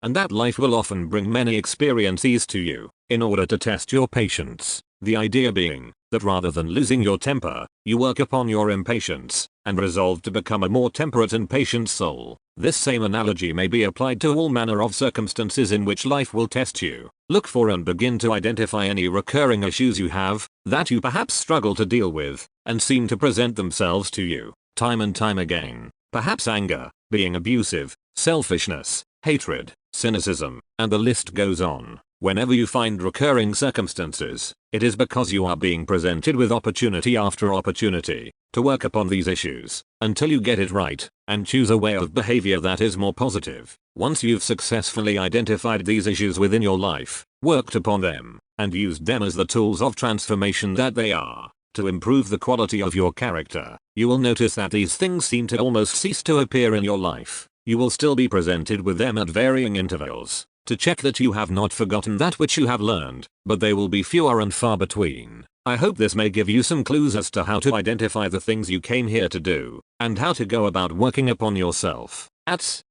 and that life will often bring many experiences to you, in order to test your patience. The idea being, that rather than losing your temper, you work upon your impatience, and resolve to become a more temperate and patient soul. This same analogy may be applied to all manner of circumstances in which life will test you. Look for and begin to identify any recurring issues you have, that you perhaps struggle to deal with, and seem to present themselves to you, time and time again. Perhaps anger, being abusive, selfishness, hatred, cynicism, and the list goes on. Whenever you find recurring circumstances, it is because you are being presented with opportunity after opportunity to work upon these issues until you get it right and choose a way of behavior that is more positive. Once you've successfully identified these issues within your life, worked upon them, and used them as the tools of transformation that they are, to improve the quality of your character, you will notice that these things seem to almost cease to appear in your life. You will still be presented with them at varying intervals, to check that you have not forgotten that which you have learned, but they will be fewer and far between. I hope this may give you some clues as to how to identify the things you came here to do, and how to go about working upon yourself.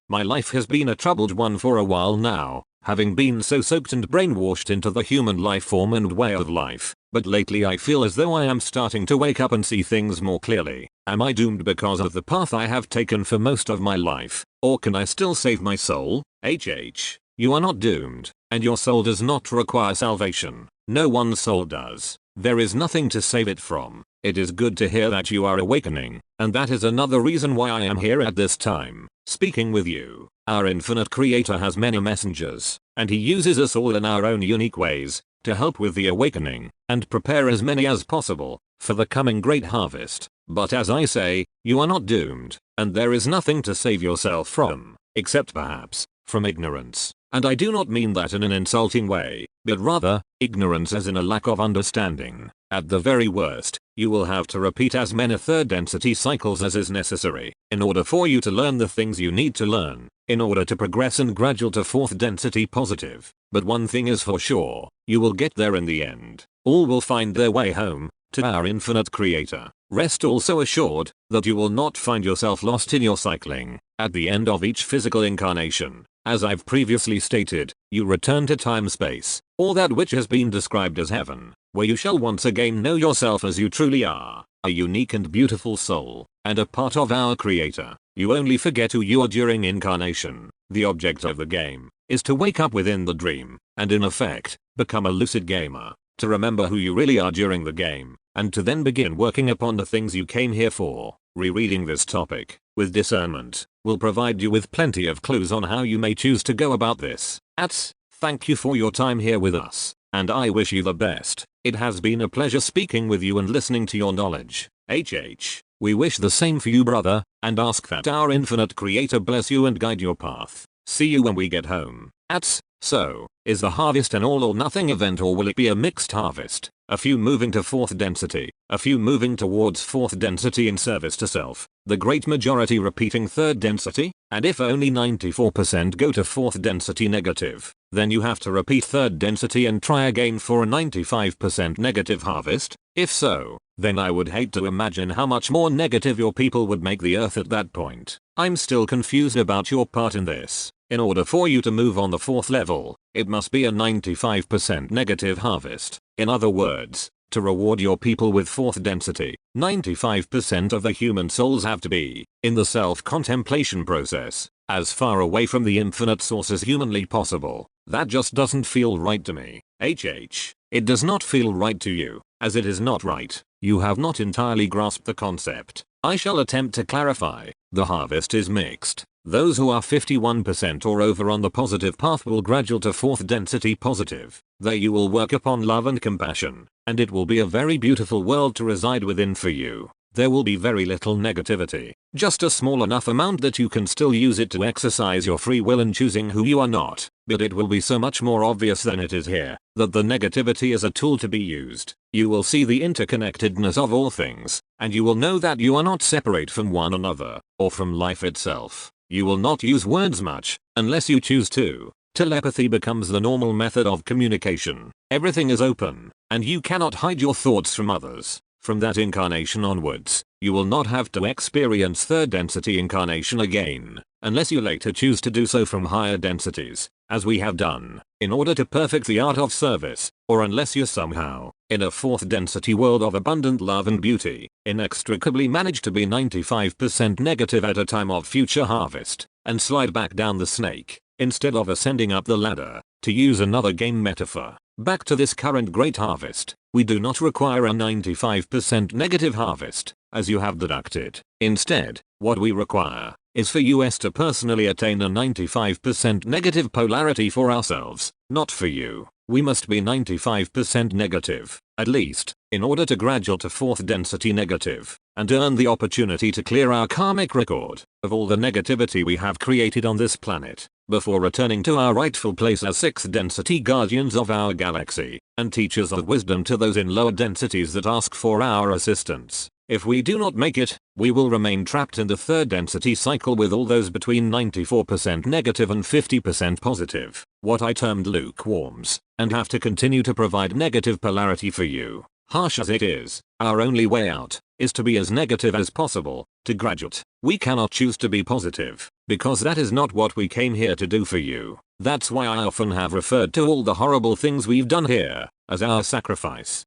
My life has been a troubled one for a while now, having been so soaked and brainwashed into the human life form and way of life, but lately I feel as though I am starting to wake up and see things more clearly. Am I doomed because of the path I have taken for most of my life, or can I still save my soul? You are not doomed, and your soul does not require salvation. No one's soul does. There is nothing to save it from. It is good to hear that you are awakening, and that is another reason why I am here at this time, speaking with you. Our infinite creator has many messengers, and he uses us all in our own unique ways, to help with the awakening, and prepare as many as possible, for the coming great harvest. But as I say, you are not doomed, and there is nothing to save yourself from, except perhaps, from ignorance. And I do not mean that in an insulting way, but rather, ignorance as in a lack of understanding. At the very worst, you will have to repeat as many third density cycles as is necessary, in order for you to learn the things you need to learn, in order to progress and gradual to fourth density positive. But one thing is for sure, you will get there in the end. All will find their way home, to our infinite creator. Rest also assured, that you will not find yourself lost in your cycling. At the end of each physical incarnation, as I've previously stated, you return to time-space, or that which has been described as heaven, where you shall once again know yourself as you truly are, a unique and beautiful soul, and a part of our creator. You only forget who you are during incarnation. The object of the game is to wake up within the dream, and in effect, become a lucid gamer, to remember who you really are during the game, and to then begin working upon the things you came here for. Rereading this topic, with discernment, will provide you with plenty of clues on how you may choose to go about this. Thank you for your time here with us, and I wish you the best. It has been a pleasure speaking with you and listening to your knowledge. We wish the same for you, brother, and ask that our infinite creator bless you and guide your path. See you when we get home. So, is the harvest an all or nothing event, or will it be a mixed harvest? A few moving to fourth density, a few moving towards fourth density in service to self, the great majority repeating third density? And if only 94% go to fourth density negative, then you have to repeat third density and try again for a 95% negative harvest? If so, then I would hate to imagine how much more negative your people would make the earth at that point. I'm still confused about your part in this. In order for you to move on the fourth level, it must be a 95% negative harvest. In other words, to reward your people with fourth density, 95% of the human souls have to be, in the self-contemplation process, as far away from the infinite source as humanly possible. That just doesn't feel right to me. It does not feel right to you, as it is not right. You have not entirely grasped the concept. I shall attempt to clarify. The harvest is mixed. Those who are 51% or over on the positive path will graduate to fourth density positive. There you will work upon love and compassion, and it will be a very beautiful world to reside within for you. There will be very little negativity, just a small enough amount that you can still use it to exercise your free will in choosing who you are not, but it will be so much more obvious than it is here, that the negativity is a tool to be used. You will see the interconnectedness of all things, and you will know that you are not separate from one another, or from life itself. You will not use words much, unless you choose to. Telepathy becomes the normal method of communication. Everything is open, and you cannot hide your thoughts from others. From that incarnation onwards, you will not have to experience third density incarnation again, unless you later choose to do so from higher densities. as we have done, in order to perfect the art of service, or unless you're somehow, in a fourth density world of abundant love and beauty, inextricably manage to be 95% negative at a time of future harvest, and slide back down the snake, instead of ascending up the ladder, to use another game metaphor. Back to this current great harvest, we do not require a 95% negative harvest, as you have deducted. Instead, what we require is for us to personally attain a 95% negative polarity for ourselves, not for you. We must be 95% negative, at least, in order to graduate to fourth density negative, and earn the opportunity to clear our karmic record of all the negativity we have created on this planet, before returning to our rightful place as sixth density guardians of our galaxy, and teachers of wisdom to those in lower densities that ask for our assistance. If we do not make it, we will remain trapped in the third density cycle with all those between 94% negative and 50% positive, what I termed lukewarms, and have to continue to provide negative polarity for you. Harsh as it is, our only way out is to be as negative as possible, to graduate. We cannot choose to be positive, because that is not what we came here to do for you. That's why I often have referred to all the horrible things we've done here as our sacrifice.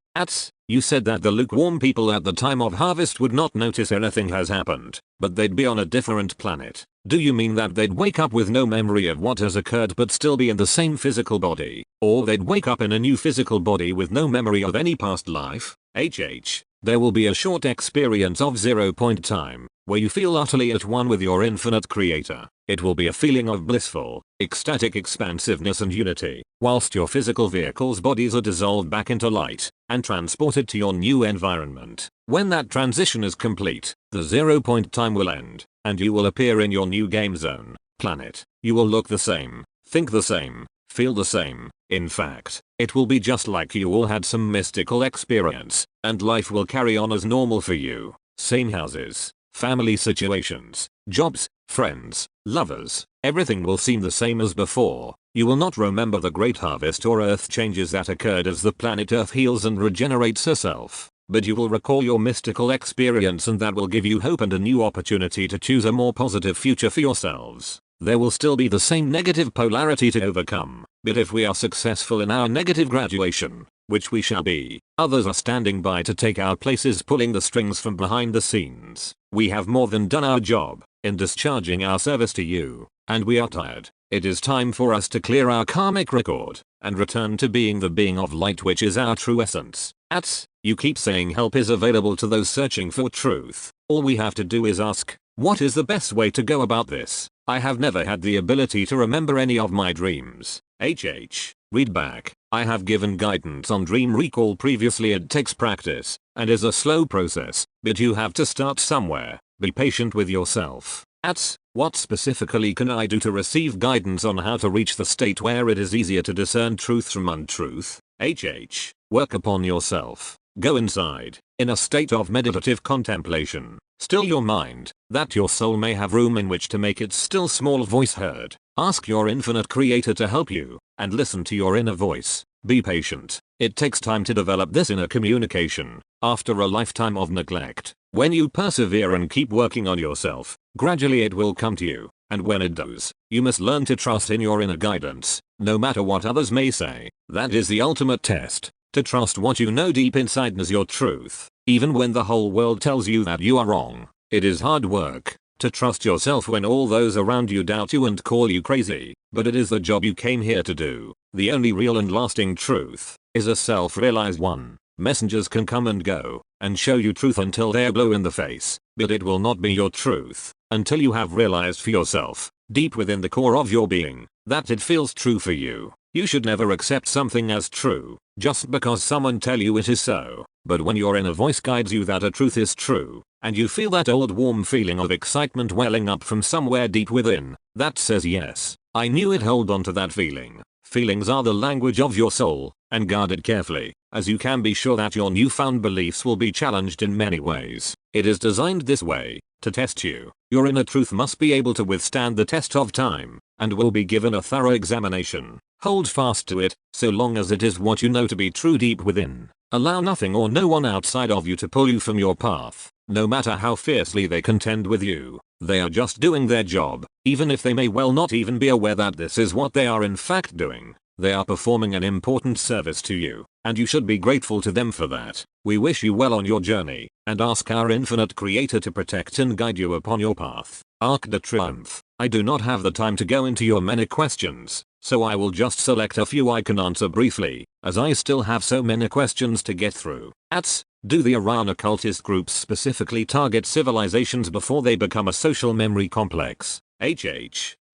You said that the lukewarm people at the time of harvest would not notice anything has happened, but they'd be on a different planet. Do you mean that they'd wake up with no memory of what has occurred but still be in the same physical body? Or they'd wake up in a new physical body with no memory of any past life? There will be a short experience of 0-point time, where you feel utterly at one with your infinite creator. It will be a feeling of blissful, ecstatic expansiveness and unity, whilst your physical vehicles' bodies are dissolved back into light, and transported to your new environment. When that transition is complete, the 0-point time will end, and you will appear in your new game zone, planet. You will look the same, think the same, feel the same. In fact, it will be just like you all had some mystical experience, and life will carry on as normal for you. Same houses, family situations, jobs, friends, lovers, everything will seem the same as before. You will not remember the great harvest or earth changes that occurred as the planet Earth heals and regenerates herself, but you will recall your mystical experience, and that will give you hope and a new opportunity to choose a more positive future for yourselves. There will still be the same negative polarity to overcome, but if we are successful in our negative graduation, which we shall be, others are standing by to take our places, pulling the strings from behind the scenes. We have more than done our job in discharging our service to you, and we are tired. It is time for us to clear our karmic record and return to being the being of light, which is our true essence. You keep saying help is available to those searching for truth. All we have to do is ask, what is the best way to go about this? I have never had the ability to remember any of my dreams. Read back. I have given guidance on dream recall previously. It takes practice and is a slow process, but you have to start somewhere. Be patient with yourself. What specifically can I do to receive guidance on how to reach the state where it is easier to discern truth from untruth? Work upon yourself. Go inside, in a state of meditative contemplation. Still your mind, that your soul may have room in which to make its still small voice heard. Ask your infinite creator to help you, and listen to your inner voice. Be patient. It takes time to develop this inner communication, after a lifetime of neglect. When you persevere and keep working on yourself, gradually it will come to you, and when it does, you must learn to trust in your inner guidance, no matter what others may say. That is the ultimate test, to trust what you know deep inside as your truth, even when the whole world tells you that you are wrong. It is hard work to trust yourself when all those around you doubt you and call you crazy, but it is the job you came here to do. The only real and lasting truth is a self-realized one. Messengers can come and go and show you truth until they're blue in the face, but it will not be your truth until you have realized for yourself, deep within the core of your being, that it feels true for you. You should never accept something as true just because someone tell you it is so. But when your inner voice guides you that a truth is true, and you feel that old warm feeling of excitement welling up from somewhere deep within, that says yes, I knew it, hold on to that feeling. Feelings are the language of your soul, and guard it carefully, as you can be sure that your newfound beliefs will be challenged in many ways. It is designed this way, to test you. Your inner truth must be able to withstand the test of time, and will be given a thorough examination. Hold fast to it, so long as it is what you know to be true deep within. Allow nothing or no one outside of you to pull you from your path. No matter how fiercely they contend with you, they are just doing their job, even if they may well not even be aware that this is what they are in fact doing. They are performing an important service to you, and you should be grateful to them for that. We wish you well on your journey, and ask our infinite creator to protect and guide you upon your path. Arc de Triomphe. I do not have the time to go into your many questions, so I will just select a few I can answer briefly, as I still have so many questions to get through. Do the Orion occultist groups specifically target civilizations before they become a social memory complex?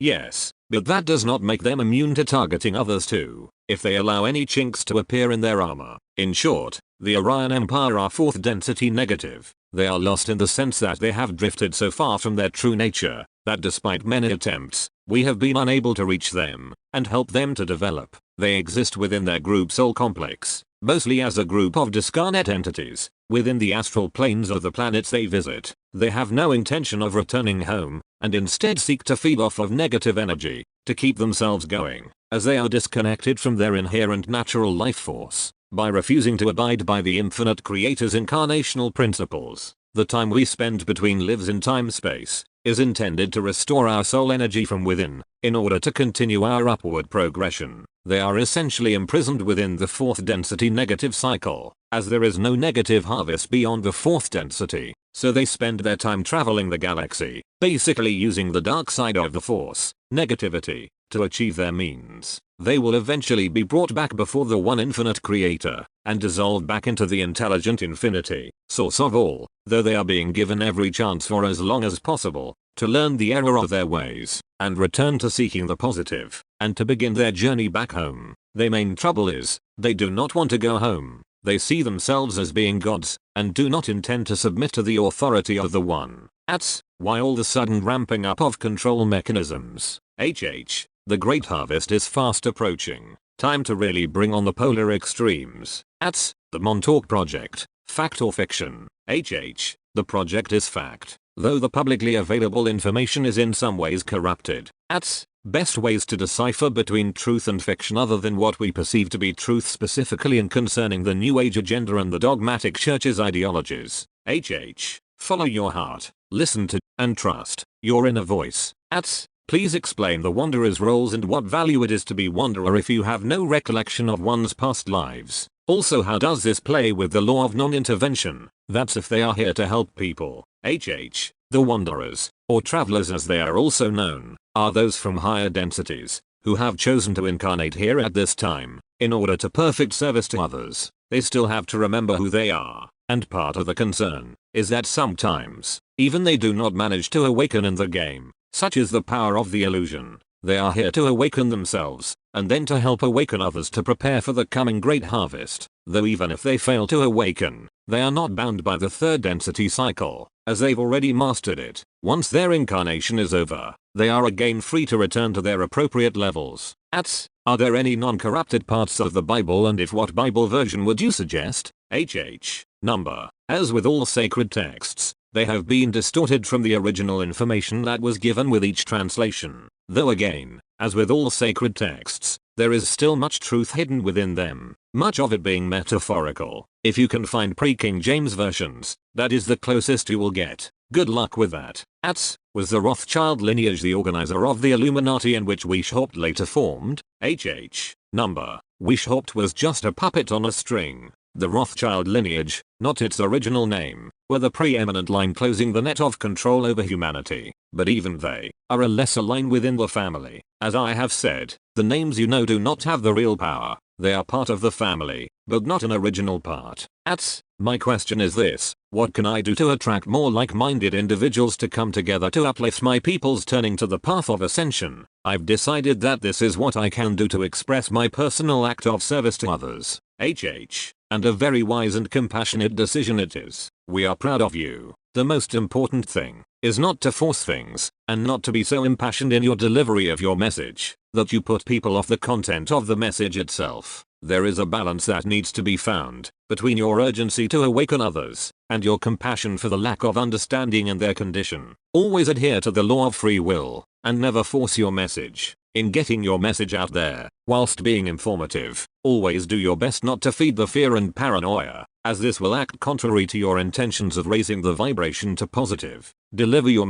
Yes, but that does not make them immune to targeting others too, if they allow any chinks to appear in their armor. In short, the Orion Empire are fourth density negative. They are lost in the sense that they have drifted so far from their true nature, that despite many attempts, we have been unable to reach them, and help them to develop. They exist within their group soul complex, mostly as a group of discarnate entities, within the astral planes of the planets they visit. They have no intention of returning home, and instead seek to feed off of negative energy, to keep themselves going, as they are disconnected from their inherent natural life force, by refusing to abide by the infinite creator's incarnational principles. The time we spend between lives in time-space is intended to restore our soul energy from within, in order to continue our upward progression. They are essentially imprisoned within the fourth density negative cycle, as there is no negative harvest beyond the fourth density, so they spend their time traveling the galaxy, basically using the dark side of the force, negativity, to achieve their means. They will eventually be brought back before the one infinite creator, and dissolved back into the intelligent infinity, source of all, though they are being given every chance for as long as possible, to learn the error of their ways, and return to seeking the positive, and to begin their journey back home. Their main trouble is, they do not want to go home. They see themselves as being gods, and do not intend to submit to the authority of the one. That's why all the sudden ramping up of control mechanisms. The Great Harvest is fast approaching. Time to really bring on the polar extremes. That's the Montauk Project. Fact or fiction? The project is fact, though the publicly available information is in some ways corrupted. That's best ways to decipher between truth and fiction other than what we perceive to be truth specifically and concerning the New Age agenda and the dogmatic church's ideologies. Follow your heart, listen to, and trust your inner voice. Please explain the Wanderer's roles and what value it is to be Wanderer if you have no recollection of one's past lives. Also, how does this play with the law of non-intervention? That's if they are here to help people. The Wanderers, or Travelers as they are also known, are those from higher densities, who have chosen to incarnate here at this time, in order to perfect service to others. They still have to remember who they are, and part of the concern is that sometimes, even they do not manage to awaken in the game. Such is the power of the illusion. They are here to awaken themselves, and then to help awaken others to prepare for the coming great harvest. Though even if they fail to awaken, they are not bound by the third density cycle, as they've already mastered it. Once their incarnation is over, they are again free to return to their appropriate levels. Are there any non-corrupted parts of the Bible, and if what Bible version would you suggest? Number. As with all sacred texts, they have been distorted from the original information that was given with each translation. Though again, as with all sacred texts, there is still much truth hidden within them, much of it being metaphorical. If you can find pre-King James versions, that is the closest you will get. Good luck with that. Was the Rothschild lineage the organizer of the Illuminati in which Weishaupt later formed? Number. Weishaupt was just a puppet on a string. The Rothschild lineage, not its original name, were the preeminent line closing the net of control over humanity, but even they are a lesser line within the family. As I have said, the names you know do not have the real power. They are part of the family, but not an original part. My question is this: what can I do to attract more like-minded individuals to come together to uplift my peoples turning to the path of ascension? I've decided that this is what I can do to express my personal act of service to others. And a very wise and compassionate decision it is. We are proud of you. The most important thing is not to force things, and not to be so impassioned in your delivery of your message, that you put people off the content of the message itself. There is a balance that needs to be found, between your urgency to awaken others, and your compassion for the lack of understanding in their condition. Always adhere to the law of free will, and never force your message. In getting your message out there, whilst being informative, always do your best not to feed the fear and paranoia, as this will act contrary to your intentions of raising the vibration to positive. Deliver your